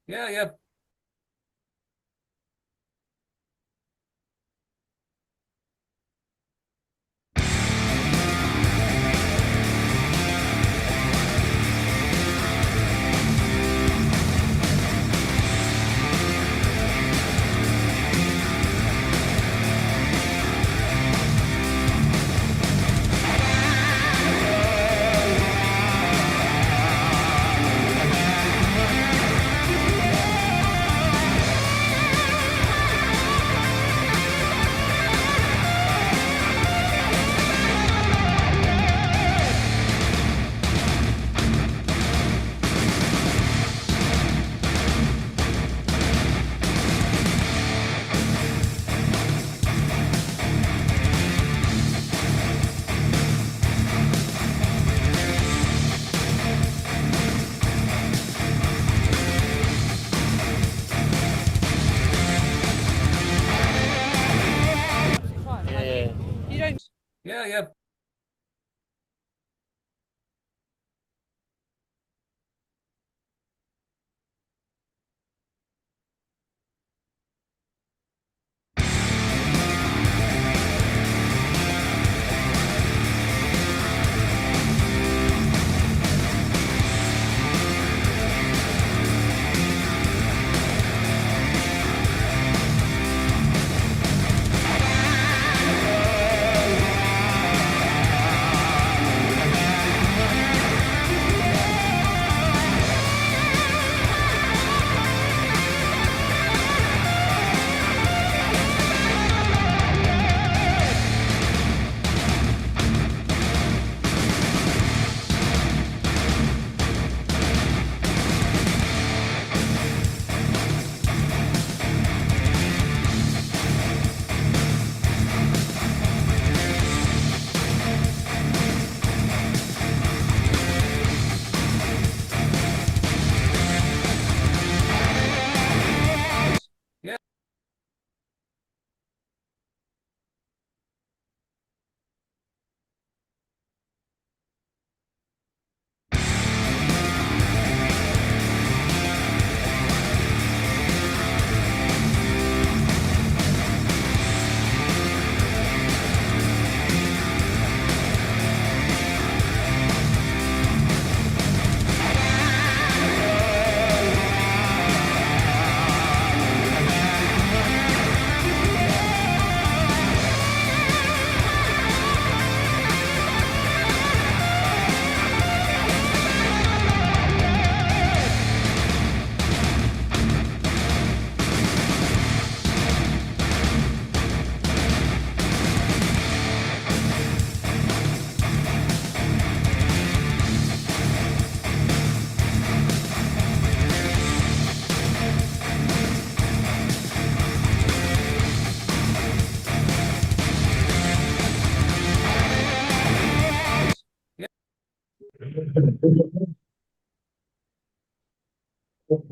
Yeah, yeah. Yeah, yeah.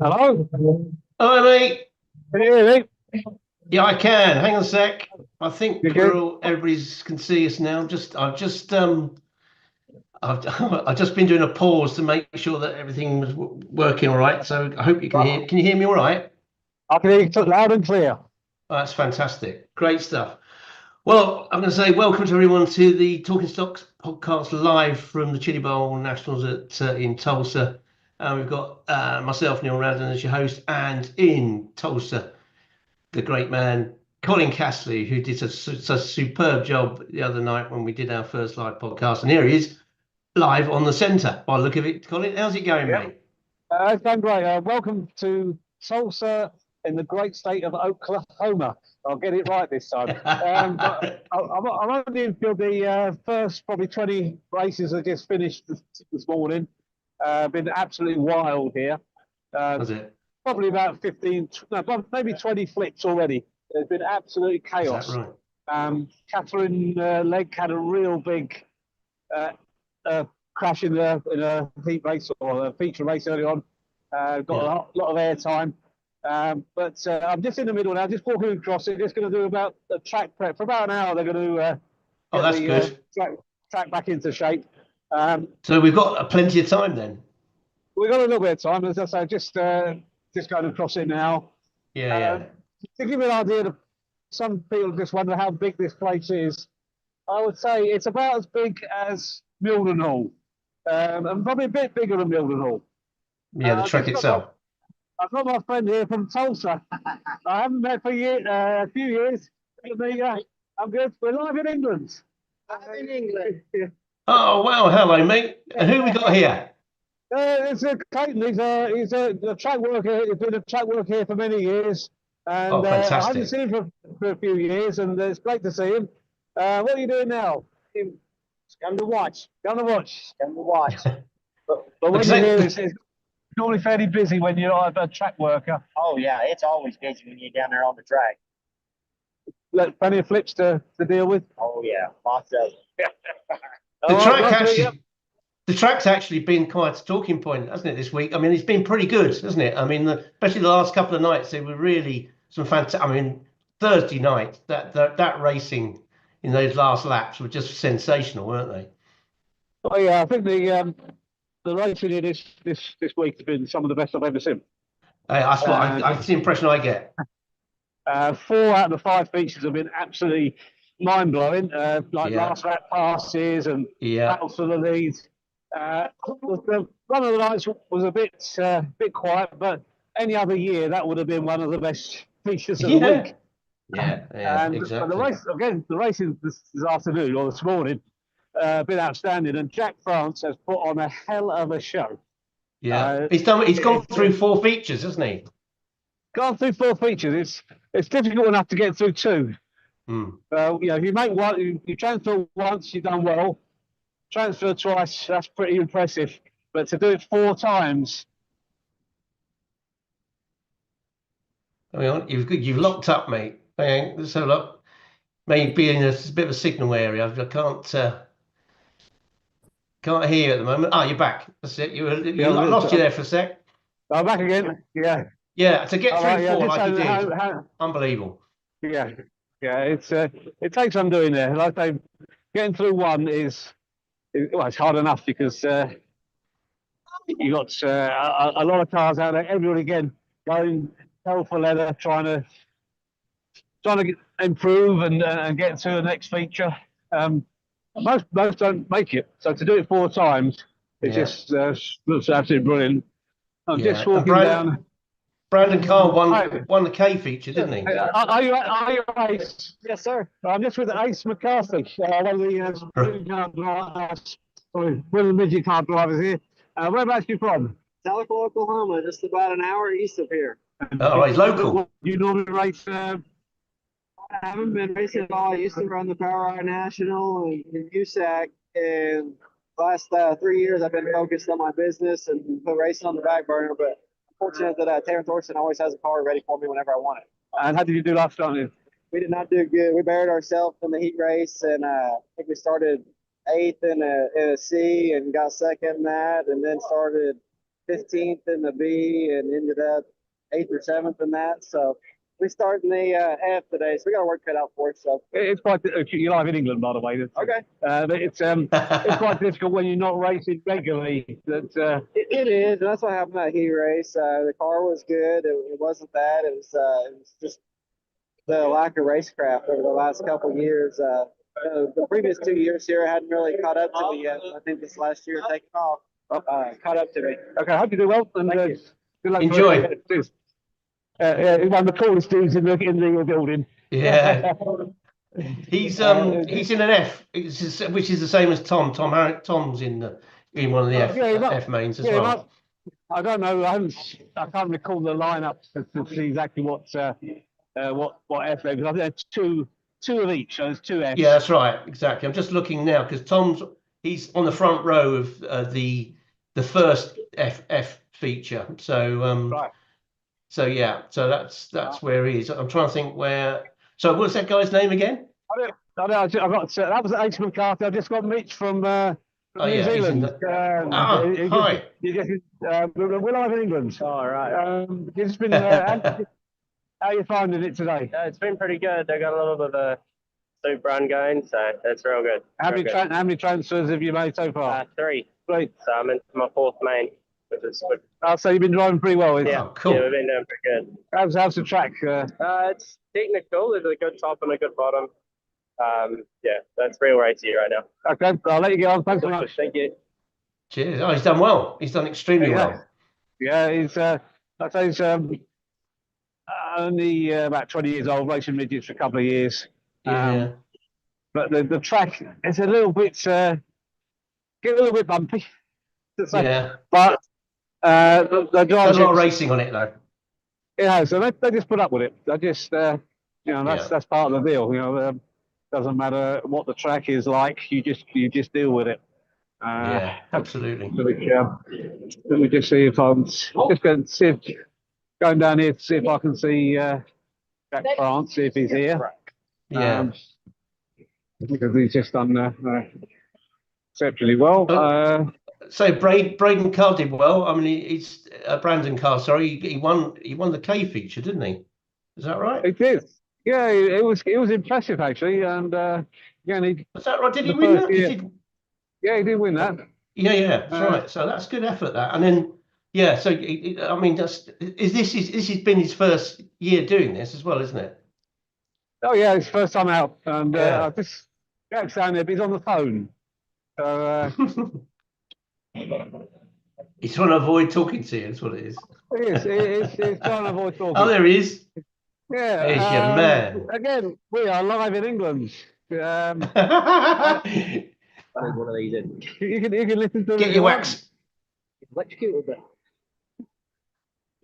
Hello? Hi, mate. Can you hear me? Yeah, I can. Hang on a sec. I think You good? everybody's can see us now. I've just been doing a pause to make sure that everything was working all right. So I hope you can hear. Can you hear me all right? I can hear you loud and clear. Oh, that's fantastic. Great stuff. Well, I'm going to say welcome to everyone to the Talking Stox podcast live from the Chili Bowl Nationals in Tulsa. We've got myself, Neil Randon, as your host, and in Tulsa, the great man, Colin Casserley, who did such a superb job the other night when we did our first live podcast. And here he is, live on the centre, by the look of it. Colin, how's it going, Yeah. mate? It's going great. Welcome to Tulsa in the great state of Oklahoma. I'll get it right this time. But I'm only in for the first probably 20 races that just finished this morning. Been absolutely wild here. Was it? Probably about 15, no, maybe 20 flips already. There's been absolute chaos. Is that right? Catherine Legg had a real big crash in a heat race or a feature race early on. Got a lot of airtime. But I'm just in the middle now, just walking across it, just going to do about a track prep. For about an hour, they're going to Oh, that's good. track back into shape. So we've got plenty of time then. We've got a little bit of time, as I say, just just going across it now. Yeah. To give you an idea, some people just wonder how big this place is. I would say it's about as big as Mildenhall, and probably a bit bigger than Mildenhall. Yeah, the track itself. I've got my friend here from Tulsa. I haven't met for a few years. I'm good. We're live in England. I'm in England. Oh, wow. Hello, mate. And who we got here? It's Clayton. He's a track worker. He's been a track worker here for many years. And I haven't fantastic. seen him for a few years, and it's great to see him. What are you doing now? Come to watch. Come to watch. Come to watch. But when you're here, it's normally fairly busy when you're a track worker. Oh, yeah. It's always busy when you're down there on the track. Plenty of flips to deal with. Oh, yeah. Lots of The track's actually been quite a talking point, hasn't it, this week? I mean, it's been pretty good, hasn't it? I mean, especially the last couple of nights, they were really some fantastic. I mean, Thursday night, that racing in those last laps were just sensational, weren't they? Oh yeah, I think the racing in this week has been some of the best I've ever seen. That's the impression I get. 4 out of the 5 features have been absolutely mind blowing. Last lap passes and battles for the lead. One of the nights was a bit quiet, but any other year that would have been one of the best features of the week. Yeah, exactly. But the racing this afternoon or this morning, been outstanding, and Jack France has put on a hell of a show. Yeah, he's gone through 4 features, hasn't he? Gone through 4 features. It's difficult enough to get through 2. If you make one, you transfer once, you've done well. Transfer twice, that's pretty impressive. But to do it 4 times. Hang on, you've locked up, mate. Hang on, let's have a look. Maybe in a bit of a signal area. I can't hear you at the moment. You're back. That's it. I lost you there for a sec. I'm back again. Yeah. Yeah, to get through 4 like you did, unbelievable. Yeah. It takes some doing there. Like getting through 1 it's hard enough because you got a lot of cars out there. Everybody again going hell for leather, trying to improve and get to the next feature. Most don't make it, so to do it 4 times, it just looks absolutely brilliant. I'm just walking down. Brandon Carr won the K feature, didn't he? Are you Ace? Yes, sir. I'm just with Ace McCarthy, one of the William Midget car drivers here. Whereabouts are you from? Tulsa, Oklahoma, just about an hour east of here. Oh, he's local. You normally race? I haven't been racing at all. I used to run the Power Hour National and USAC, and last 3 years I've been focused on my business and put racing on the back burner, but fortunate that Terrence Orson always has a car ready for me whenever I want it. And how did you do last time? We did not do good. We buried ourselves in the heat race, and I think we started 8th in a C and got 2nd in that, and then started 15th in the B and ended up 8th or 7th in that. So we start in the F today, so we got to work cut out for it. So it's quite. You're live in England, by the way. Okay. But it's quite difficult when you're not racing regularly. It is, and that's what happened at heat race. The car was good. It wasn't that. It was just the lack of racecraft over the last couple of years. The previous 2 years here hadn't really caught up to me yet. I think this last year taking off caught up to me. Okay, I hope you do well. And good luck. Enjoy. One of the coolest dudes in the building. Yeah. He's in an F, which is the same as Tom. Tom's in one of the F mains as well. I don't know. I can't recall the lineup to see exactly what F because I think there's two of each. So there's 2 Fs. Yeah, that's right. Exactly. I'm just looking now because he's on the front row of the first F feature. So right. So yeah, so that's where he is. I'm trying to think where. So what's that guy's name again? I got that was Ace McCarthy. I just got Mitch from New Zealand. Hi. We're live in England. All right. It's been. How are you finding it today? It's been pretty good. They got a little bit of a soup run going, so that's real good. How many transfers have you made so far? 3. Great. So I'm into my 4th main. which is good. So you've been driving pretty well. Yeah, Oh, cool. yeah, we've been doing pretty good. How's the track? It's technical. There's a good top and a good bottom. Yeah, that's real racy right now. Okay, I'll let you get on. Thanks so much. Thank you. Cheers. Oh, he's done well. He's done extremely well. Yeah, he's I'd say he's only about 20 years old, racing midgets for a couple of years. Yeah. But the track is a little bit get a little bit bumpy. Yeah. But the There's drivers, a lot of racing on it, though. yeah, so they just put up with it. They just that's part of the deal. Doesn't matter what the track is like, you just deal with it. Yeah, absolutely. Let me just see if I'm just going to see if going down here to see if I can see Jack France, see if he's here. Yeah. Because he's just done exceptionally well. So Braden Carr did well. I mean, he's Brandon Carr. Sorry, he won the K feature, didn't he? Is that right? He did. Yeah, it was impressive actually, and again, Was that right? Did he win that? Yeah, he did win that. Yeah, that's right. So that's good effort, that. And then, yeah. So I mean, this has been his first year doing this as well, isn't it? Oh yeah, it's first time out, and Jack's down there, but he's on the phone. So He's trying to avoid talking to you. That's what it is. he's trying to avoid talking. Oh, there he is. Yeah, There's your man. Again, we are live in England. One of these in. You can listen to Get your wax. Electrocuted there.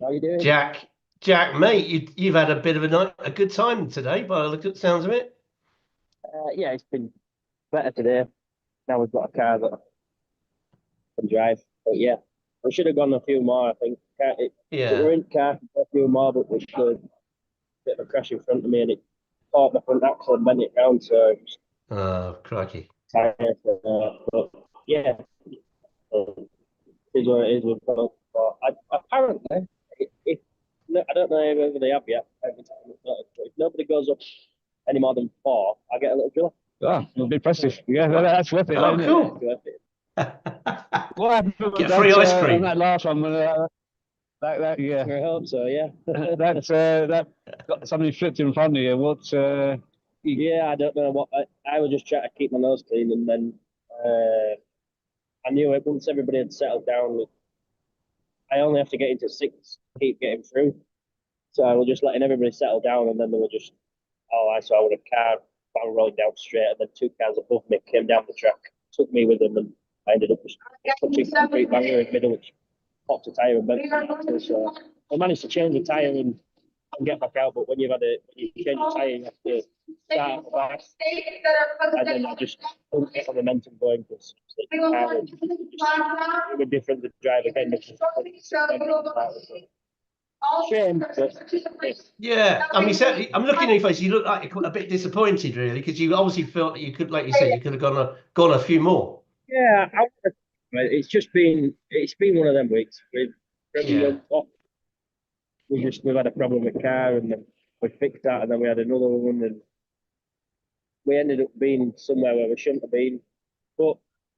How you doing? Jack, mate, you've had a bit of a good time today, by the look at the sounds of it. Yeah, it's been better today. Now we've got a car that can drive. But yeah, we should have gone a few more, I think. We're in car for a few more, but we should have a bit of a crash in front of me and it caught my front axle and bent it round, so Oh, crikey. tired. But yeah, it is what it is. But apparently, I don't know whether they have yet. Every time it's noticed, but if nobody goes up any more than 4, I get a little driller. Oh, it'll be impressive. Yeah, that's worth it. Oh, cool. What happened? Get free ice cream. On that last one, yeah. I hope so. Yeah. that got somebody flipped in front of you. What? Yeah, I don't know what. I was just trying to keep my nose clean, and then I knew it once everybody had settled down. I only have to get into 6 to keep getting through. So I was just letting everybody settle down, and then they were just, I saw with a car rolling down straight, and then 2 cars above me came down the track, took me with them, and I ended up just touching the concrete barrier in the middle, which popped a tyre and bent it. So I managed to change the tyre and get back out, but when you change the tyre, you have to start back, and then I just couldn't get the momentum going because the car was different to drive again. Shame, but Yeah, I mean, I'm looking at your face. You look like a bit disappointed, really, because you obviously felt that you could, like you said, you could have gone a few more. yeah, it's been one of them weeks. We've had a problem with car, and then we fixed that, and then we had another one, and we ended up being somewhere where we shouldn't have been. But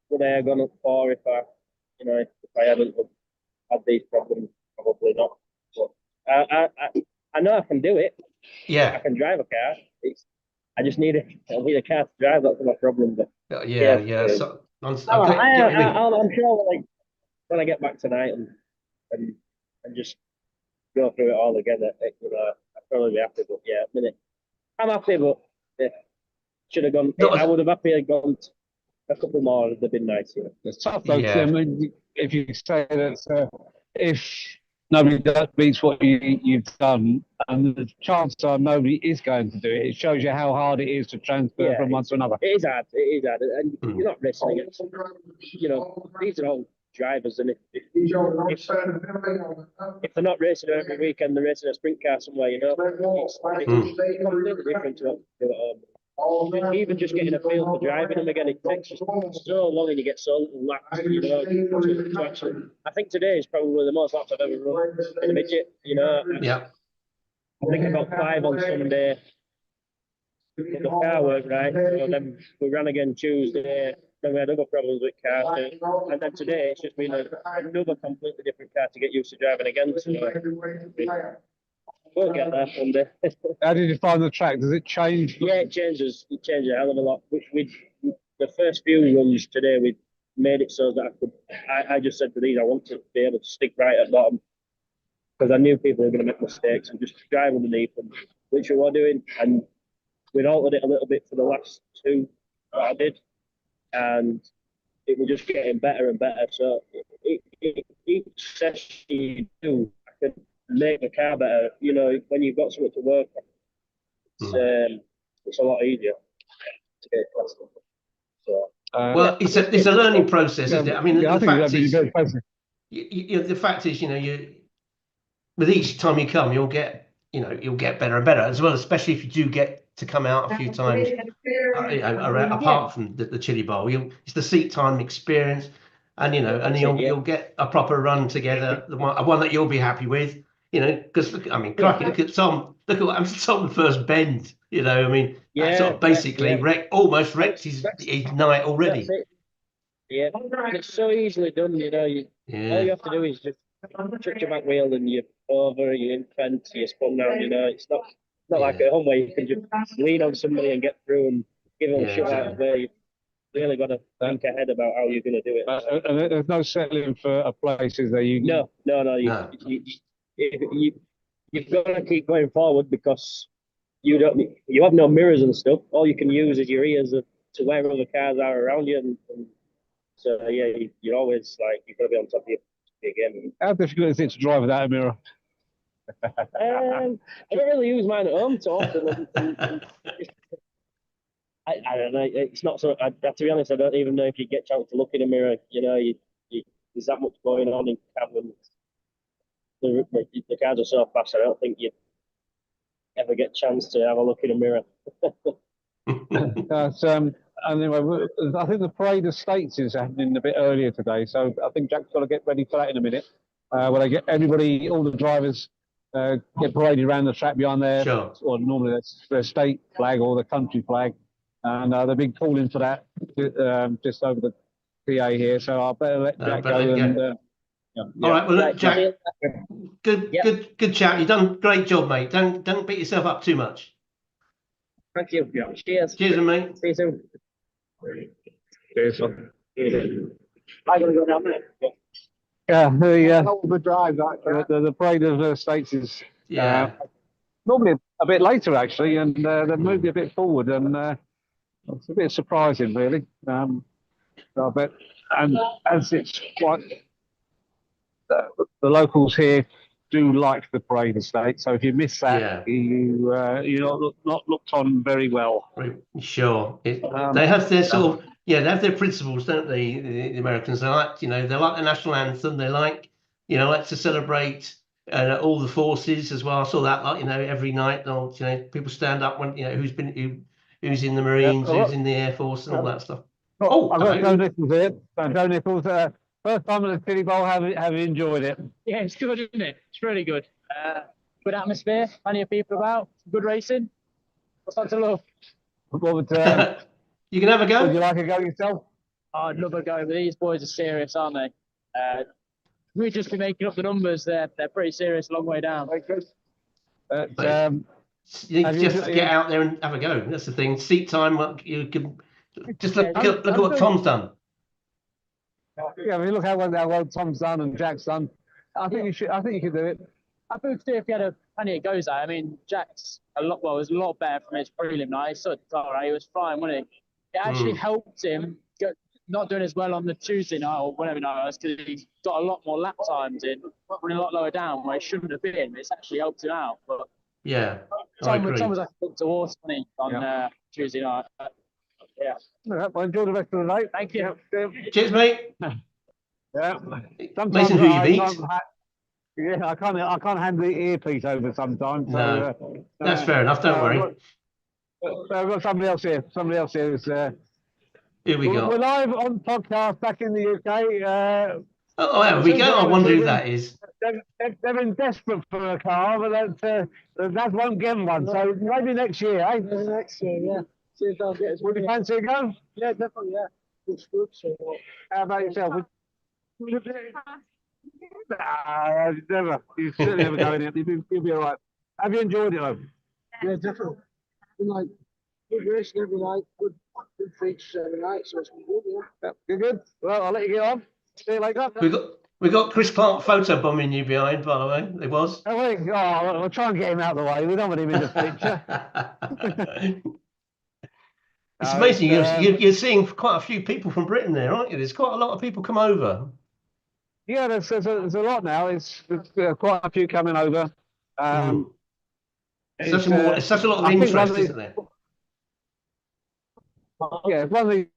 would I have gone up 4 if I hadn't had these problems? Probably not. But I know I can do it. Yeah, I can drive a car. I just need a car to drive. That's my problem. But yeah. So, I'm sure when I get back tonight and just go through it all again, I'll probably be happy. But yeah, at the minute, I'm happy. But yeah, should have gone. I would have happily gone a couple more. It'd have been nice. It's tough though. Yeah. I mean, if you say that if nobody beats what you've done, and the chances are nobody is going to do it, it shows you how hard it is to transfer from one to another. It is hard, and you're not racing against. These are all drivers, and if they're not racing every weekend, they're racing a sprint car somewhere. It's completely different to what they do at home. Even just getting a feel for driving them again, it takes you so long, and you get so little laps. To actually, I think today is probably the most laps I've ever run in a midget. Yeah. I think I got 5 on Sunday. But the car worked right. So then we ran again Tuesday. time we had other problems with cars, and then today it's just been another completely different car to get used to driving again. So we'll get there one day. How did you find the track? Does it change? Yeah, it changes. It changes a hell of a lot. The first few runs today, we made it so that I just said to these, I want to be able to stick right at bottom because I knew people were going to make mistakes and just drive underneath them, which we were doing. And we'd altered it a little bit for the last two that I did, and it was just getting better and better. So each session you do, I could make the car better. You know, when you've got something to work on, it's a lot easier to get close. So, well, it's a learning process, isn't it? I mean, I the think fact that'd be is, very pleasant. the fact is, with each time you come, you'll get better and better as well, especially if you do get to come out a few times apart from the Chili Bowl. It's the seat time experience, and you'll get a proper run together, one that you'll be happy with. Because crikey, look at Tom. Look at what happened to Tom the first bend. That sort of basically almost wrecked his night already. Yeah, it's so easily done. All you have to do is just touch your back wheel and you're over, you're in front, you're spun out. It's not like at home where you can just lean on somebody and get through and give them a shot out where you've really got to think ahead about how you're going to do it. And there's no settling for a place, is there? No. You've got to keep going forward because you have no mirrors and stuff. All you can use is your ears to where other cars are around you, and so you're always you've got to be on top of your game. How difficult is it to drive without a mirror? I don't really use mine at home so often. I don't know. It's not so. To be honest, I don't even know if you get a chance to look in a mirror. There's that much going on in cabin. The cars are so fast. I don't think you'd ever get a chance to have a look in a mirror. Anyway, I think the Parade of States is happening a bit earlier today, so I think Jack's got to get ready for that in a minute. Where they get all the drivers get paraded around the track behind their, or normally that's their state flag or the country flag, and they've been calling for that just over the PA here. So I better let Jack go. All right, well, look, Jack, good chat. You've done a great job, mate. Don't beat yourself up too much. Thank you. Cheers. Cheers, mate. See you soon. Cheers. I'm going to go down there. Yeah, the Parade of States is normally a bit later actually, and they've moved it a bit forward, and it's a bit surprising really. I bet, and as it's quite, the locals here do like the Parade of States, so if you miss that, you're not looked on very well. Sure, they have their sort of they have their principles, don't they? The Americans, they like they like the national anthem. They like to celebrate all the forces as well. I saw that every night. People stand up when who's in the Marines, who's in the Air Force, and all that stuff. I've got Joe Nickolls here. Joe Nickolls, first time at the Chili Bowl. Have you enjoyed it? Yeah, it's good, isn't it? It's really good. Good atmosphere, plenty of people about, good racing. What's not to love? What would, you can have a go. Would you like a go yourself? I'd love a go, but these boys are serious, aren't they? We'd just be making up the numbers. They're pretty serious, a long way down. You just get out there and have a go. That's the thing. Seat time. You can just look at what Tom's done. Yeah, I mean, look how well Tom's done and Jack's done. I think you could do it. I think if he had plenty of goes at. I mean, Jack's was a lot better from his prelim night. So he was flying, wasn't he? It actually helped him not doing as well on the Tuesday night or whatever night it was, because he got a lot more lap times in, running a lot lower down where he shouldn't have been. It's actually helped him out. But Tom was up towards me on Tuesday night. Yeah. Well, enjoy the rest of the night. Thank you. Cheers, mate. Yeah. Sometimes who you beat. I can't hand the earpiece over sometimes. No, so, that's fair enough. Don't worry. I've got somebody else here. Somebody else here is. Here we go. We're live on podcast back in the UK. There we go. I wonder who that is. They've been desperate for a car, but that won't get one. So maybe next year, eh? Next year, yeah. See if they'll get us. Would you fancy a go? Yeah, definitely, yeah. It's good. So, how about yourself? Nah, never. You certainly never go in it. You'll be all right. Have you enjoyed it, though? Yeah, definitely. Been like good racing every night, good features every night, so it's been good, yeah. You're good. Well, I'll let you get on. See you later. We got Chris Clark photo bombing you behind, by the way. It was. Oh, we'll try and get him out of the way. We don't want him in the picture. It's amazing. You're seeing quite a few people from Britain there, aren't you? There's quite a lot of people come over. Yeah, there's a lot now. There's quite a few coming over. It's such a lot of interest, isn't there? Yeah, one of the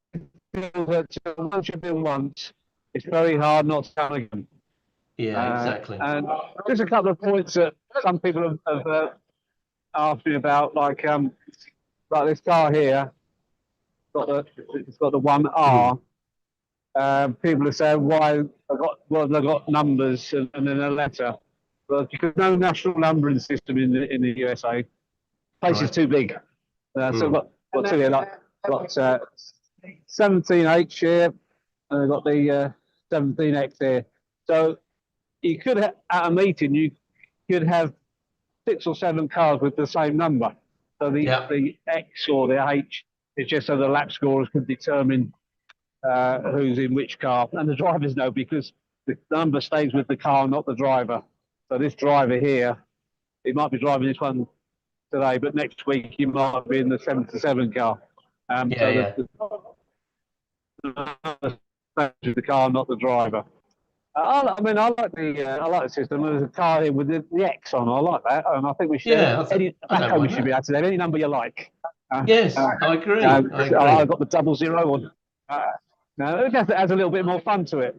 things that once you've been once, it's very hard not to come again. Yeah, exactly. And just a couple of points that some people have asked me about, like this car here. It's got the 1R. People are saying why they've got numbers and then a letter. Well, because no national numbering system in the USA. Place is too big. So we've got two here, got 17H here, and we've got the 17X here. So you could at a meeting you could have 6 or 7 cars with the same number. So the X or the H is just so the lap scorers can determine who's in which car, and the drivers know because the number stays with the car, not the driver. So this driver here, he might be driving this one today, but next week he might be in the 77 car. The car, not the driver. I like the system. There's a car here with the X on. I like that, and I think we should. We should be able to have any number you like. Yes, I agree. I've got the 00 on. No, it has a little bit more fun to it.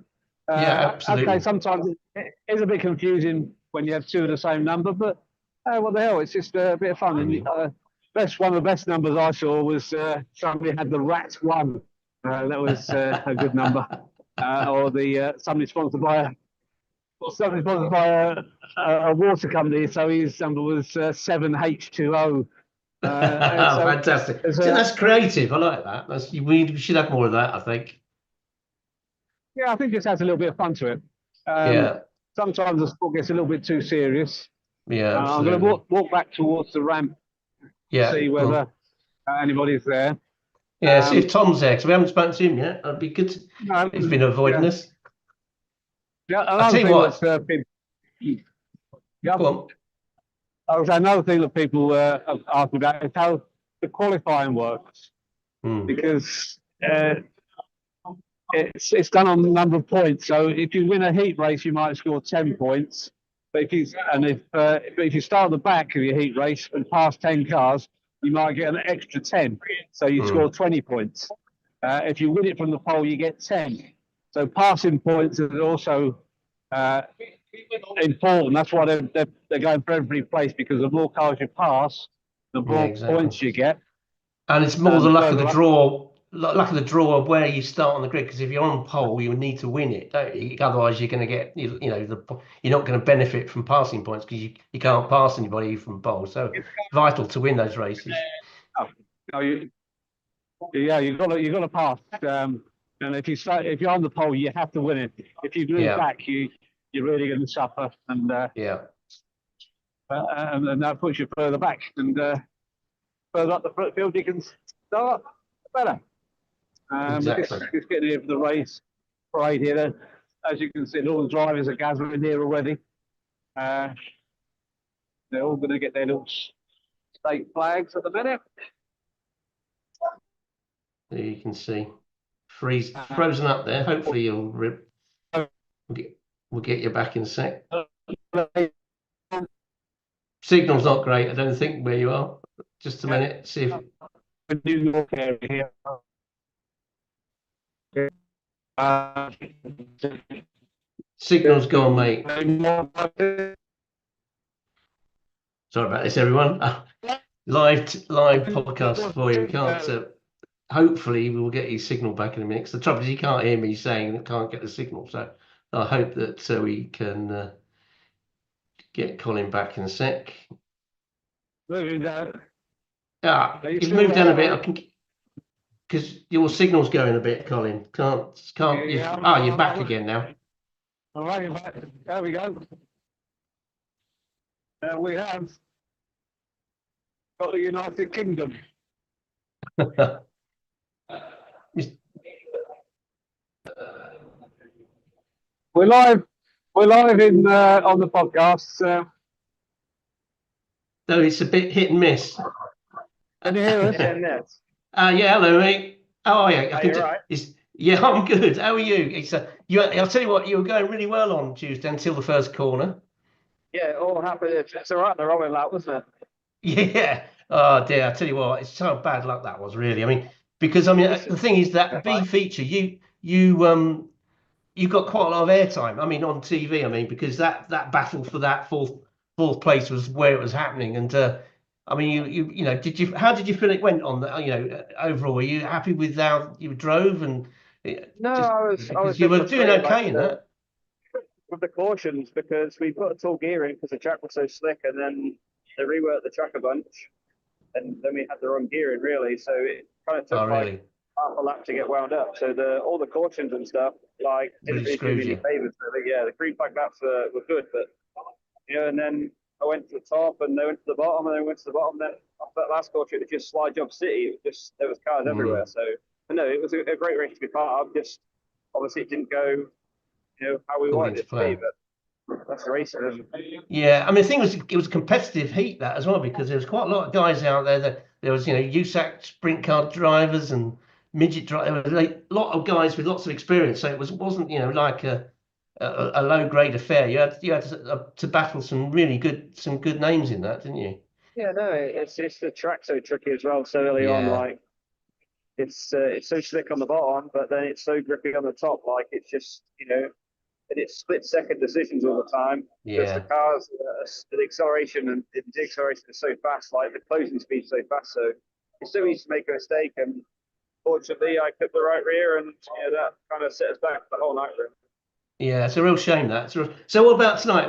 Yeah, absolutely. Okay, sometimes it is a bit confusing when you have 2 of the same number, but what the hell? It's just a bit of fun. And one of the best numbers I saw was somebody had the Rat 1. That was a good number. Or somebody sponsored by a water company, so his number was 7H2O. Fantastic. That's creative. I like that. We should have more of that, I think. Yeah, I think it just has a little bit of fun to it. Sometimes the sport gets a little bit too serious. Yeah, I'm going to walk back towards the ramp to see whether anybody's there. Yeah, see if Tom's there, because we haven't spoken to him yet. That'd be good. He's been avoiding us. Yeah, I'll tell you what. Go on. Another thing that people have asked about is how the qualifying works. Because it's done on the number of points. So if you win a heat race, you might score 10 points. But if you start at the back of your heat race and pass 10 cars, you might get an extra 10. So you score 20 points. If you win it from the pole, you get 10. So passing points is also important. That's why they're going for every place, because the more cars you pass, the more points you get. And it's more the luck of the draw. Luck of the draw of where you start on the grid, because if you're on pole, you need to win it, don't you? Otherwise, you're going to get, you're not going to benefit from passing points because you can't pass anybody from pole. So it's vital to win those races. You've got to pass. And if you're on the pole, you have to win it. If you move back, you're really going to suffer. And and that puts you further back, and further up the front field you can start better. Exactly. Just getting here for the race parade here. As you can see, all the drivers are gathering here already. They're all going to get their little state flags at the minute. There you can see. Frozen up there. Hopefully you'll rip. We'll get you back in a sec. Signal's not great, I don't think, where you are. Just a minute, see if... New York area here. Signal's gone, mate. Sorry about this, everyone. Live podcast for you. We can't. Hopefully, we will get his signal back in a minute. 'Cause the trouble is, he can't hear me saying that can't get the signal. So I hope that we can get Colin back in a sec. Moving down. You've moved down a bit. because your signal's going a bit, Colin. Can't. You're back again now. All right, there we go. We have got the United Kingdom. We're live. We're live in on the podcast. No, it's a bit hit and miss. Can you hear us? Yeah, hello, mate. How are you? Are you right? Yeah, I'm good. How are you? I'll tell you what, you were going really well on Tuesday until the first corner. Yeah, it all happened. It's all right. The rolling lap, wasn't it? Yeah. Oh dear, I tell you what, it's so bad luck that was really. I mean, because the thing is that B feature, you got quite a lot of airtime. I mean, on TV. I mean, because that battle for that fourth place was where it was happening, and I mean, you know, how did you feel it went on the, overall? Were you happy with how you drove and? No, I was You were doing frustrated, okay in that. with the cautions because we put a tall gear in because the track was so slick, and then they reworked the track a bunch, and then we had the wrong gear in really, so it kind of took Really? like half a lap to get wound up. So all the cautions and stuff like didn't really do me any favors. Really. Yeah, the green flag laps were good, but and then I went to the top and they went to the bottom and then went to the bottom. Then after that last caution, it was just slide job city. There was cars everywhere. So no, it was a great race to be part of. Just obviously it didn't go, how we wanted it to be, but that's the race. Yeah, I mean, the thing was, it was a competitive heat that as well, because there was quite a lot of guys out there. That there was, USAC sprint car drivers and midget drivers. There was a lot of guys with lots of experience. So it wasn't, like a low grade affair. You had to battle some good names in that, didn't you? Yeah, no, it's the track so tricky as well. So early on, like it's so slick on the bottom, but then it's so grippy on the top. Like it's just and it's split-second decisions all the time. Because the cars, the acceleration and the deceleration is so fast. Like the closing speed is so fast, so it's so easy to make a mistake. And fortunately, I took the right rear, and that kind of set us back the whole night. Really. Yeah, it's a real shame that. So what about tonight?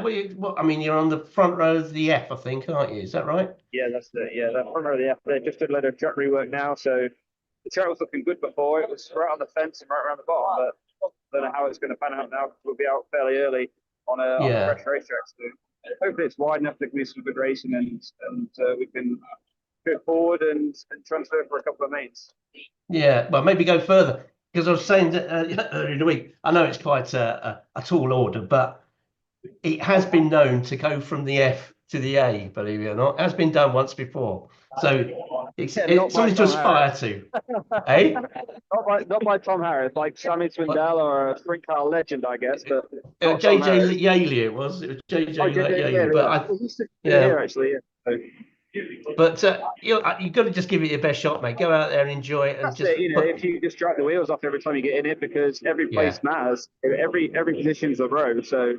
I mean, you're on the front row of the F, I think, aren't you? Is that right? Yeah, that's it. Yeah, the front row of the F. They just did a load of track rework now, so the track was looking good before. It was right on the fence and right around the bottom, but I don't know how it's going to pan out now. We'll be out fairly early on a fresh racetrack. So hopefully it's wide enough to give me some good racing and we can go forward and transfer for a couple of mates. Yeah, well, maybe go further. Because I was saying that earlier in the week, I know it's quite a tall order, but it has been known to go from the F to the A, believe it or not. It has been done once before. So it's something to aspire to. Eh? Not by Tom Harris, like Sammy Swindell or a sprint car legend, I guess. But J Yeley it was. It was J Yeley. But here actually. Yeah. But you've got to just give it your best shot, mate. Go out there and enjoy it. And if you just drag the wheels off every time you get in it, because every place matters. Every position's a row. So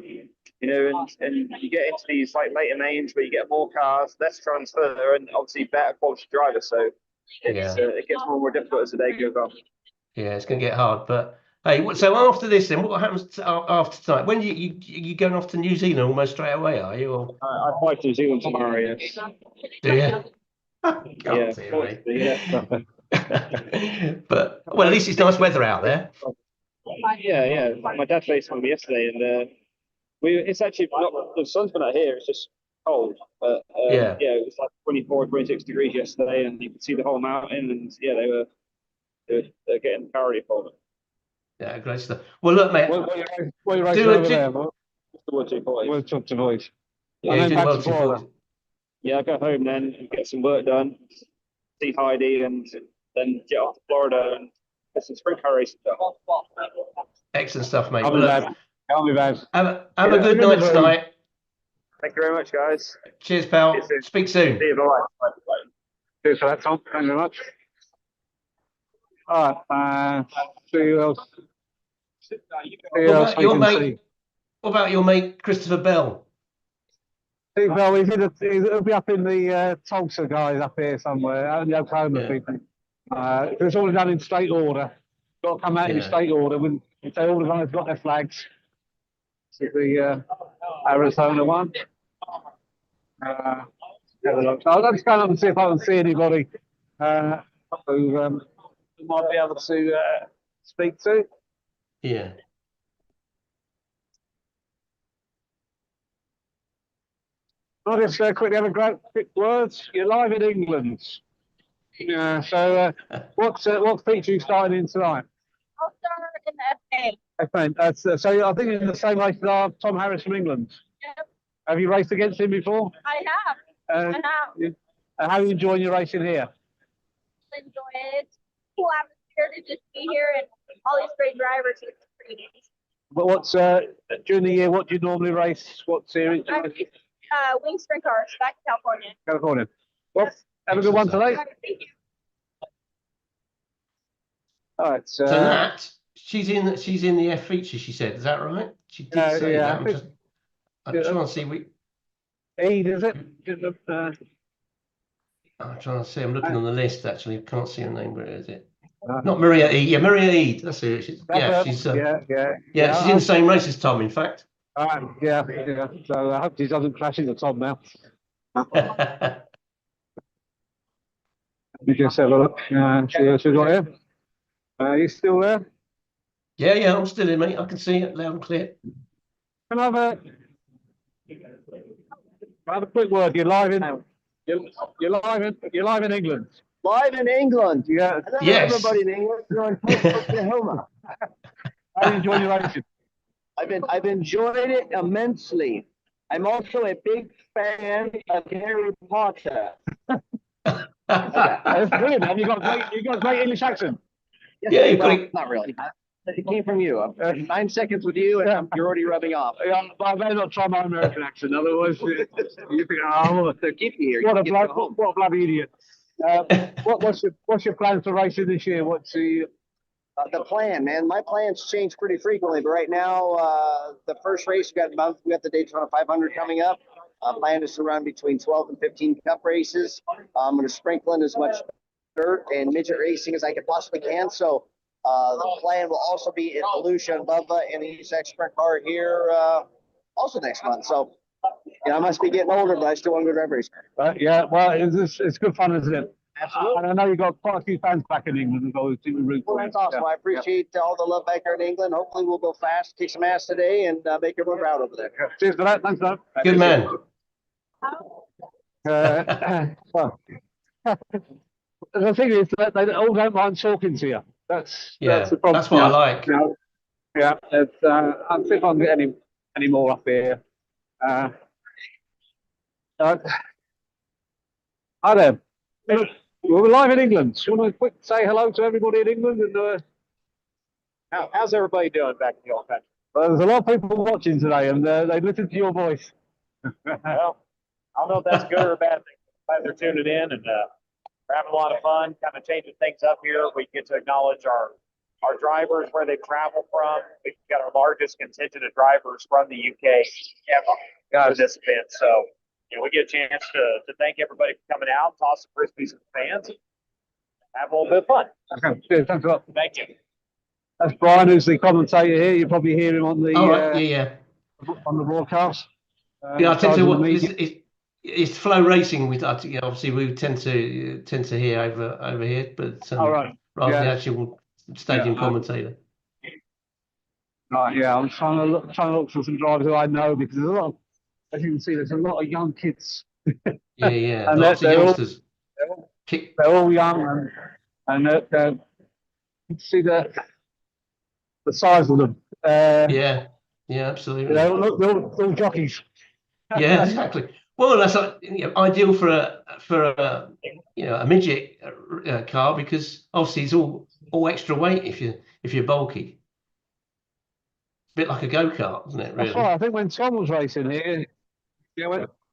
and you get into these like later mains where you get more cars, less transfer, and obviously better quality drivers. So it gets more and more difficult as the day goes on. Yeah, it's going to get hard. But hey, so after this, then what happens after tonight? When you going off to New Zealand almost straight away? Are you? Or? I fly to New Zealand tomorrow. Yes. Do you? But well, at least it's nice weather out there. Yeah. My dad faced with me yesterday, and it's actually not the sun's been out here. It's just cold, but it was like 24, 26 degrees yesterday, and you could see the whole mountain, and they're getting priority for them. Yeah, great stuff. Well, look, mate. What are you racing over there, Mark? World 240. Yeah, you did World 240. Yeah, I go home then and get some work done, see Heidi, and then get off to Florida and get some sprint car racing done. Excellent stuff, mate. Can't be bad. Have a good night tonight. Thank you very much, guys. Cheers, pal. Speak soon. See you. Bye. Cheers for that, Tom. Thank you very much. All right. See you else. What about your mate Christopher Bell? Steve Bell, he'll be up in the Tulsa guys up here somewhere, out in the Oklahoma people. It's all done in state order. Got to come out in state order when all the guys got their flags. This is the Arizona one. I'll just go up and see if I can see anybody who you might be able to speak to. Yeah. I'll just quickly have a quick words. You're live in England. Yeah. So, what feature are you starting in tonight? I'll start in the FA. Okay. So I think you're in the same race as Tom Harris from England. Yep. Have you raced against him before? I have. How are you enjoying your racing here? Enjoy it. Cool atmosphere to just be here and all these great drivers. It's pretty nice. But what's during the year? What do you normally race? What series? Wing sprint cars back to California. California. Well, have a good one today. Thank you. All right. So Nat, she's in the F feature. She said, "Is that right?" She did say yeah, that. I'm trying to see. Ede, is it? I'm trying to see. I'm looking on the list. Actually, I can't see her name. Where is it? Not Mariah Ede. Yeah, Mariah Ede. That's who it is. Yeah, she's. Yeah, she's in the same race as Tom. In fact. Yeah. So I hope she doesn't crash into Tom now. Let me just have a look. See what she's got here. Are you still there? Yeah, I'm still in, mate. I can see it loud and clear. Can I have a quick word? You're live in England. Live in England. Yeah. Hello, Yes. everybody in England. You're in Oklahoma. How are you enjoying your racing? I've enjoyed it immensely. I'm also a big fan of Harry Potter. That's brilliant. Have you got a great English accent? Yeah, you've got it. Not really. It came from you. 9 seconds with you, and you're already rubbing off. Yeah, but I better not try my American accent, otherwise you think, oh, So keep you here. what a You get to go home. bloody idiot. What's your plans for racing this year? What's the plan, man. My plans change pretty frequently, but right now, the first race we got the Daytona 500 coming up. Plan is to run between 12 and 15 cup races. I'm going to sprinkle in as much dirt and midget racing as I can possibly can. So the plan will also be at Volusia and Bubba in the USAC sprint car here also next month. So I must be getting older, but I still want to go drive racing. yeah, well, it's good fun, isn't it? Absolutely. And I know you've got quite a few fans back in England as well. Well, that's awesome. I appreciate all the love back here in England. Hopefully we'll go fast, kick some ass today, and make everyone proud over there. Cheers for that. Thanks, man. Good man. Well, the thing is that they all don't mind talking to you. That's the problem. That's what I like. Yeah, I'll see if I can get any more up here. Hi there. We're live in England. Do you want to quick say hello to everybody in England? And How's everybody doing back in the old country? well, there's a lot of people watching today, and they listen to your voice. Well, I don't know if that's good or a bad thing. Glad they're tuning in, and we're having a lot of fun, kind of changing things up here. We get to acknowledge our drivers, where they've traveled from. We've got our largest contingent of drivers from the UK ever for this event. So, we get a chance to thank everybody for coming out, toss some frisbees to the fans, and have a little bit of fun. Okay, cheers, thanks a lot. Thank you. That's Bryan, who's the commentator here. You probably hear him on the on the broadcast. I tend to watch. It's flow racing. Obviously we tend to hear over here, but rather than the actual stadium commentator. Right, yeah, I'm trying to look for some drivers who I know, because there's a lot of, as you can see, there's a lot of young kids. Yeah, and lots of youngsters. They're all young, and you can see the size of them. Yeah, absolutely. They're all jockeys. Yeah, exactly. Well, that's ideal for a midget car, because obviously it's all extra weight if you're bulky. A bit like a go-kart, isn't it, really? That's right. I think when Tom was racing here,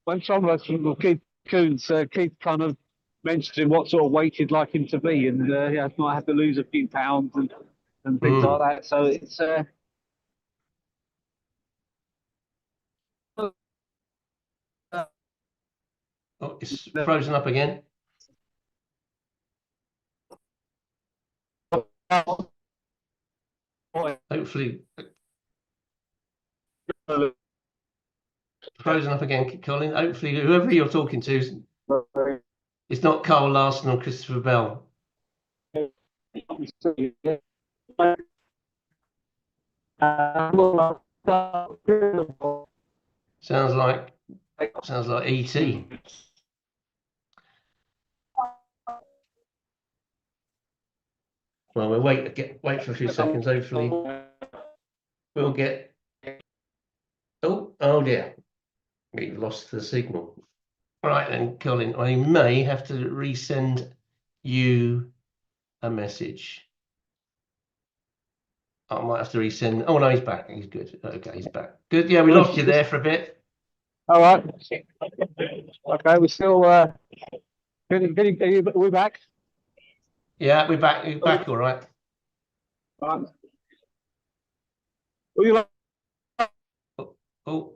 when Tom was racing with Keith Coons, Keith kind of mentioned what sort of weight he'd like him to be, and might have to lose a few pounds and things like that. So it's it's frozen up again. Hopefully. Frozen up again, Colin. Hopefully, whoever you're talking to, it's not Carl Larson or Christopher Bell. can see it. Sounds like ET. Well, we'll wait for a few seconds. Hopefully, we'll get. Oh dear, we've lost the signal. All right then, Colin. I may have to resend you a message. I might have to resend. Oh no, he's back. He's good. Okay, he's back. Good. Yeah, we lost you there for a bit. All right. Okay, we're still. We're back. Yeah, we're back. You're back. All right. Right. Will you like Oh.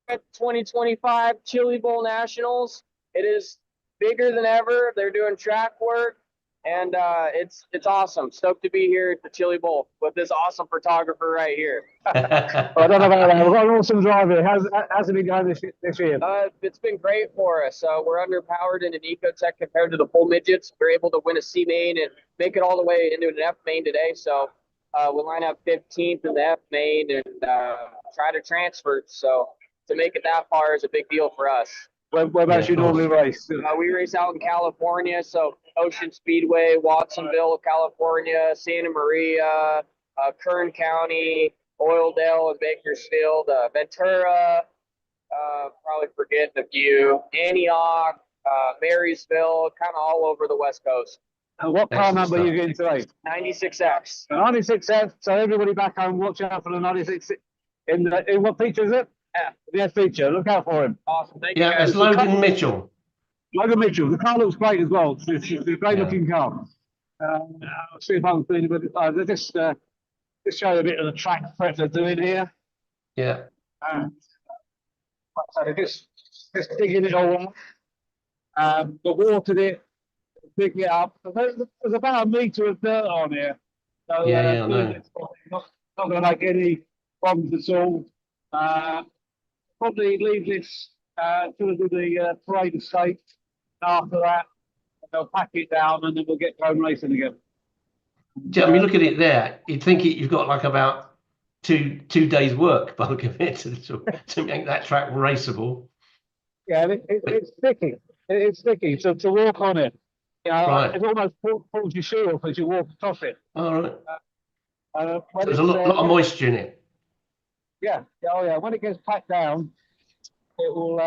2025 Chili Bowl Nationals. It is bigger than ever. They're doing track work, and it's awesome. Stoked to be here at the Chili Bowl with this awesome photographer right here. I don't know about that. We've got an awesome driver. How's it been going this year? It's been great for us. We're underpowered in an Ecotech compared to the full midgets. We're able to win a C main and make it all the way into an F main today. So we'll line up 15th in the F main and try to transfer. So to make it that far is a big deal for us. Where about you normally race? We race out in California, so Ocean Speedway, Watsonville, California, Santa Maria, Kern County, Oildale and Bakersfield, Ventura, probably forgetting a few, Antioch, Marysville, kind of all over the West Coast. And what car number are you getting today? 96X. 96F. So everybody back home, watch out for the 96. In what feature is it? Yeah. The F feature. Look out for him. Awesome. Thank you. Yeah, it's Logan Mitchell. Logan Mitchell. The car looks great as well. It's a great looking car. I'll see if I can see it. Just show you a bit of the track prep they're doing here. Yeah. So just digging it all up. The watered it, digging it up. There's about a metre of dirt on here. So, Yeah, I know. it's not going to make any problems at all. Probably leave this to the parade estate. After that, they'll pack it down and then we'll get home racing again. I mean, look at it there. You'd think you've got like about two days' work by looking at it to make that track raceable. Yeah, it's sticky. It's sticky. To walk on it, you know, Right. it almost pulls your shoe off as you walk across it. All right. So There's a lot of moisture in it. Yeah. Oh yeah. When it gets packed down, it will.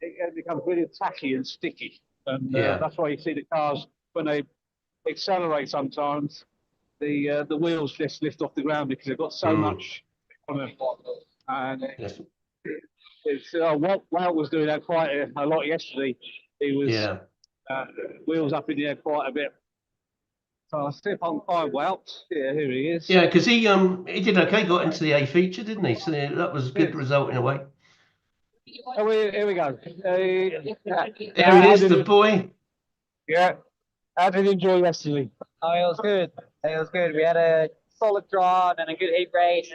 It becomes really tacky and sticky, and that's why you see the cars when they accelerate sometimes. The wheels just lift off the ground because they've got so much on them. And Yes. it's Wout was doing that quite a lot yesterday. He was wheels up in the air quite a bit. So I'll see if I can find Wout. Yeah, here he is. Yeah, because he did okay, got into the A feature, didn't he? So that was a good result in a way. Oh, here we go. There he is, the boy. Yeah. How did you enjoy yesterday? Oh, it was good. It was good. We had a solid draw and a good heat race.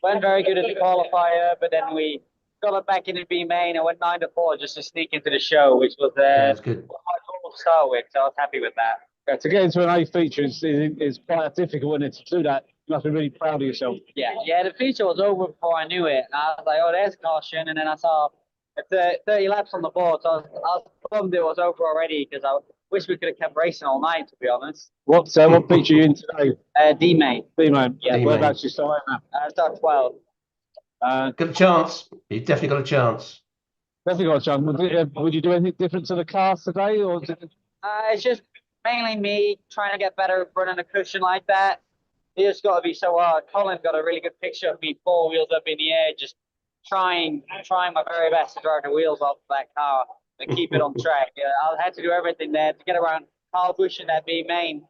Went very good at the qualifier, but then we got it back in the B main and went 9-4 just to sneak into the show, which was That's good. what I goal to start with. So I was happy with that. Yeah, to get into an A feature is quite difficult, when it's to do that. You must be really proud of yourself. Yeah, the feature was over before I knew it. And I was like, oh, there's caution. And then I saw 30 laps on the board. So I was bummed it was over already because I wish we could have kept racing all night, to be honest. What feature are you in today? D main. B main. Yeah. Whereabouts you starting now? I start 12. Got a chance. You've definitely got a chance. Definitely got a chance. Would you do anything different to the cars today, or It's just mainly me trying to get better at running a cushion like that. It's got to be so hard. Colin got a really good picture of me 4 wheels up in the air, just trying my very best to drive the wheels off that car and keep it on track. I had to do everything there to get around Carl Bush in that B main,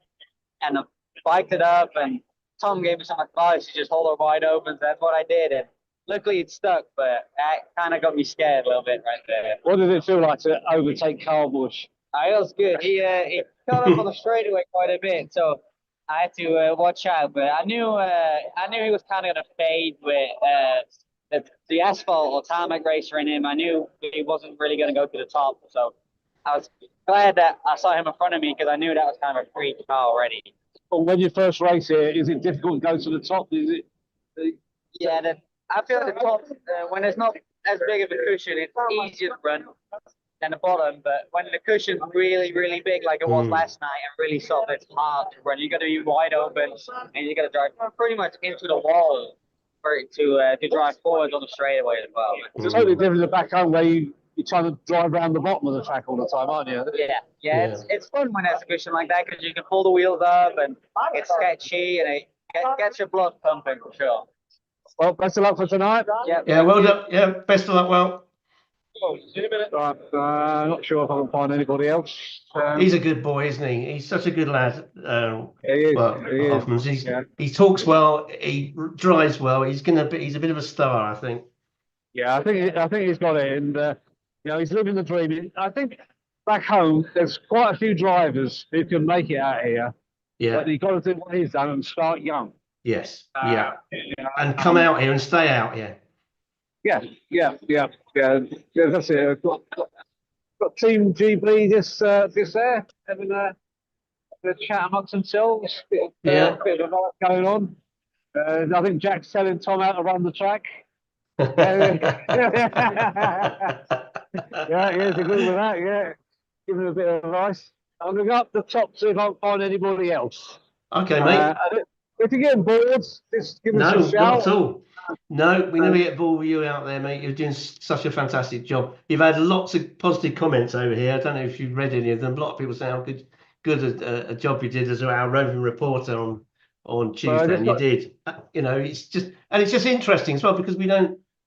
and I biked it up. And Tom gave me some advice to just hold her wide open. So that's what I did, and luckily it stuck. But that kind of got me scared a little bit right there. what did it feel like to overtake Carl Bush? It was good. He got up on the straightaway quite a bit, so I had to watch out. But I knew he was kind of going to fade with the asphalt or tarmac racer in him. I knew he wasn't really going to go to the top. So I was glad that I saw him in front of me because I knew that was kind of a free car already. Well, when you first race here, is it difficult to go to the top? Is it? Yeah, I feel like the top, when it's not as big of a cushion, it's easier to run than the bottom. But when the cushion's really, really big, like it was last night, and really soft, it's hard to run. You got to be wide open, and you got to drive pretty much into the wall for it to drive forward on the straightaway as well. It's totally different to back home where you're trying to drive around the bottom of the track all the time, aren't you? Yeah. It's fun when there's a cushion like that because you can pull the wheels up and it's sketchy and it gets your blood pumping for sure. Well, best of luck for tonight. Yeah, well done. Yeah, best of luck, Well. Right, not sure if I can find anybody else. He's a good boy, isn't he? He's such a good lad. He is. Hoffmans. He talks well. He drives well. He's a bit of a star, I think. Yeah, I think he's got it, and he's living the dream. I think back home there's quite a few drivers who can make it out here. Yeah. But you've got to do what he's done and start young. Yes. And come out here and stay out here. Yeah. That's it. Got Team GB just there having a chat amongst themselves. Bit of a vibe going on. I think Jack's telling Tom how to run the track. Yeah, he's agreed with that. Yeah, give him a bit of advice. I'm going to go up the top see if I can find anybody else. Okay, mate. If you're getting bored, just give us a shout. No, not at all. No, we never get bored with you out there, mate. You're doing such a fantastic job. You've had lots of positive comments over here. I don't know if you've read any of them. A lot of people say how good a job you did as our roving reporter on Tuesday, and you did. It's just interesting as well because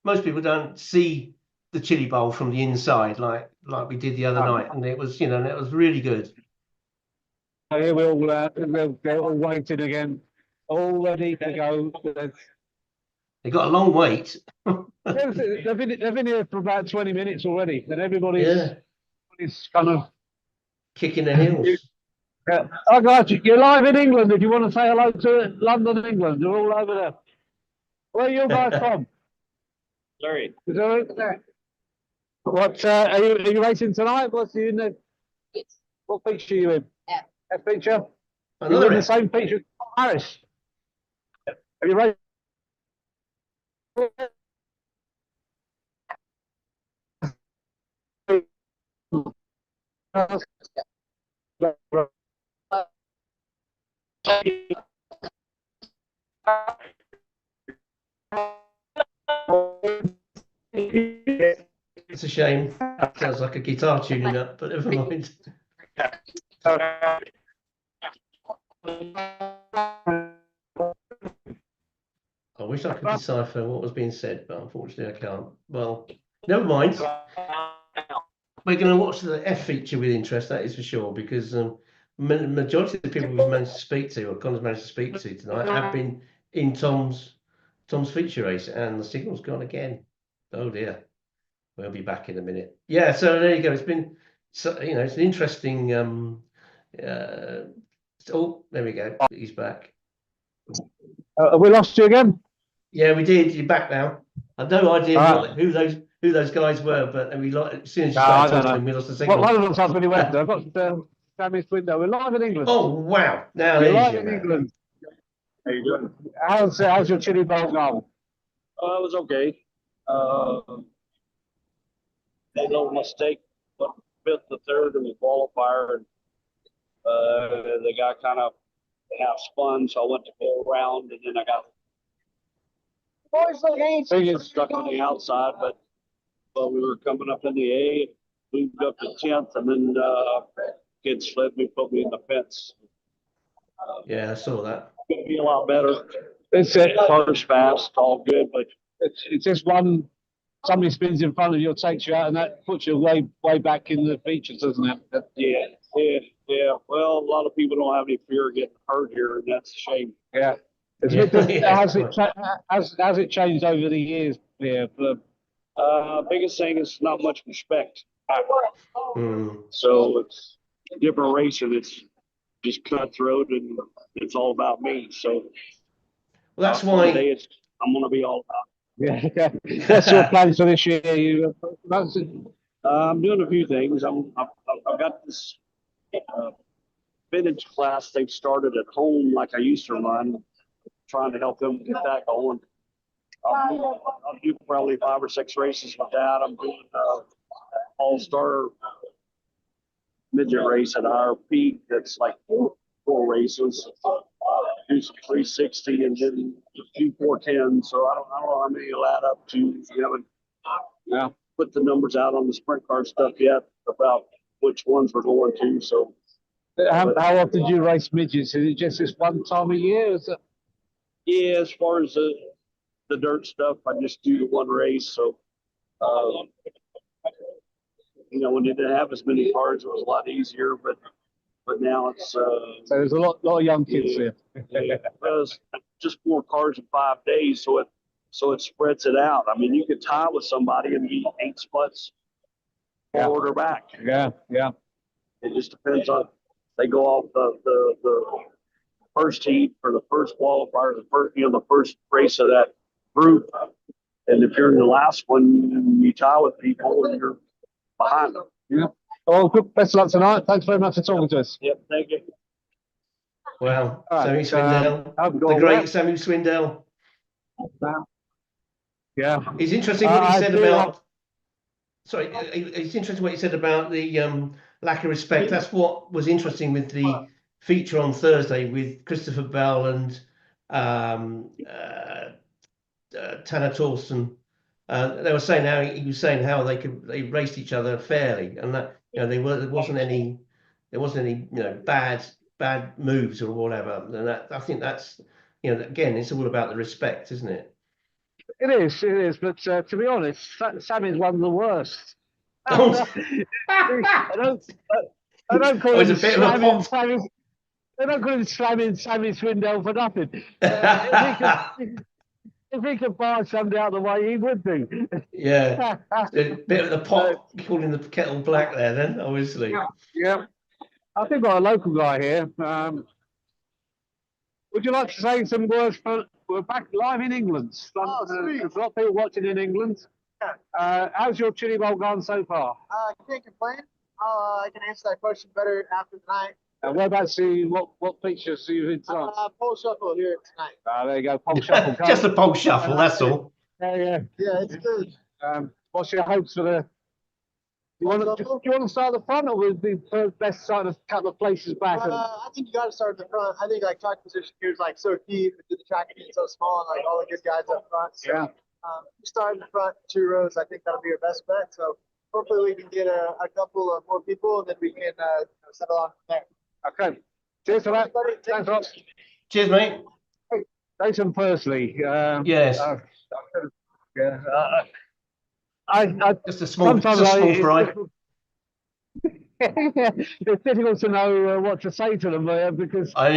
most people don't see the Chili Bowl from the inside like we did the other night, and it was really good. Here we're all waiting again, all ready to go. They got a long wait. They've been here for about 20 minutes already, and everybody's kind of kicking their heels. I got you. You're live in England. If you want to say hello to London, England, you're all over there. Where are you guys from? Sorry. What are you racing tonight? What feature are you in? F feature. You're in the same feature. Harris. Have you raced? It's a shame. Sounds like a guitar tuning up, but never mind. I wish I could decipher what was being said, but unfortunately I can't. Well, never mind. We're going to watch the F feature with interest, that is for sure, because majority of the people we've managed to speak to, or Colin's managed to speak to tonight, have been in Tom's feature race, and the signal's gone again. Oh dear. We'll be back in a minute. Yeah, so there you go. It's been, it's an interesting. Oh, there we go. He's back. Have we lost you again? Yeah, we did. You're back now. I've no idea who those guys were, but as soon as you started talking to them, we lost the signal. One of them sounds really well. I've got Sammy Swindell. We're live in England. Oh wow! Now we're live in England. How you doing? How's your Chili Bowl going? It was okay. A little mistake, but fifth to third in the qualifier, and the guy kind of half spun, so I went to go around, and then I got stuck on the outside, but we were coming up in the A, moved up to 10th, and then kid slid me, put me in the fence. Yeah, I saw that. Could be a lot better. It's cars fast, all good, but it's just one. Somebody spins in front of you, takes you out, and that puts you way back in the features, doesn't it? Yeah. Well, a lot of people don't have any fear of getting hurt here, and that's a shame. Yeah. Has it changed over the years? Yeah. Biggest thing is not much respect. So it's different racing. It's just cutthroat, and it's all about me. So that's why I'm going to be all about. Yeah. That's your plans for this year. I'm doing a few things. I've got this vintage class they've started at home, like I used to run, trying to help them get that going. I'll do probably 5 or 6 races with that. I'm doing all-star midget race at our peak. That's like 4 races. Do some 360 and then a few 410. So I don't know how many you'll add up to. You haven't put the numbers out on the sprint car stuff yet about which ones we're going to. So how often do you race midgets? Is it just this one time a year? Is it? yeah, as far as the dirt stuff, I just do the one race. So when you didn't have as many cars, it was a lot easier. But now it's so there's a lot of young kids here. Well, it's just 4 cars in 5 days, so it spreads it out. I mean, you could tie with somebody and be 8 spots forward or back. Yeah. It just depends on they go off the first heat or the first qualifier, the first race of that group. And if you're in the last one, you tie with people and you're behind them. Yeah. Well, good. Best of luck tonight. Thanks very much for talking to us. Yep, thank you. Wow, Right, Sammy Swindell, the great Sammy Swindell. Yeah, it's interesting what he said about. Sorry, it's interesting what he said about the lack of respect. That's what was interesting with the feature on Thursday with Christopher Bell and Tanner Torsten. They were saying how he was saying how they raced each other fairly, and that there wasn't any bad moves or whatever. And I think that's again, it's all about the respect, isn't it? It is. But to be honest, Sammy's one of the worst. I don't call him slamming. They don't call him slamming Sammy Swindell for nothing. If he could buy somebody out of the way, he would do. Yeah, a bit of the pot, calling the kettle black there. Then obviously. Yeah. I think we've got a local guy here. Would you like to say some words? We're back live in England. There's a lot of people watching in England. How's your Chili Bowl gone so far? Can't complain. I can answer that question better after tonight. Whereabouts what features do you in tonight? Pole shuffle here tonight. There you go, pole shuffle. Just a pole shuffle, that's all. Yeah, it's good. What's your hopes for the? Do you want to start at the front, or would it be best start a couple of places back? I think you got to start at the front. I think track position here is so key. The track is so small, and all the good guys up front. So, yeah. Start in the front 2 rows. I think that'll be your best bet. So hopefully we can get a couple of more people, and then we can settle on from there. Okay. Cheers for that. Thanks, Ross. Cheers, mate. Daison Pursley. Yes. Just a small fry. It's difficult to know what to say to them because I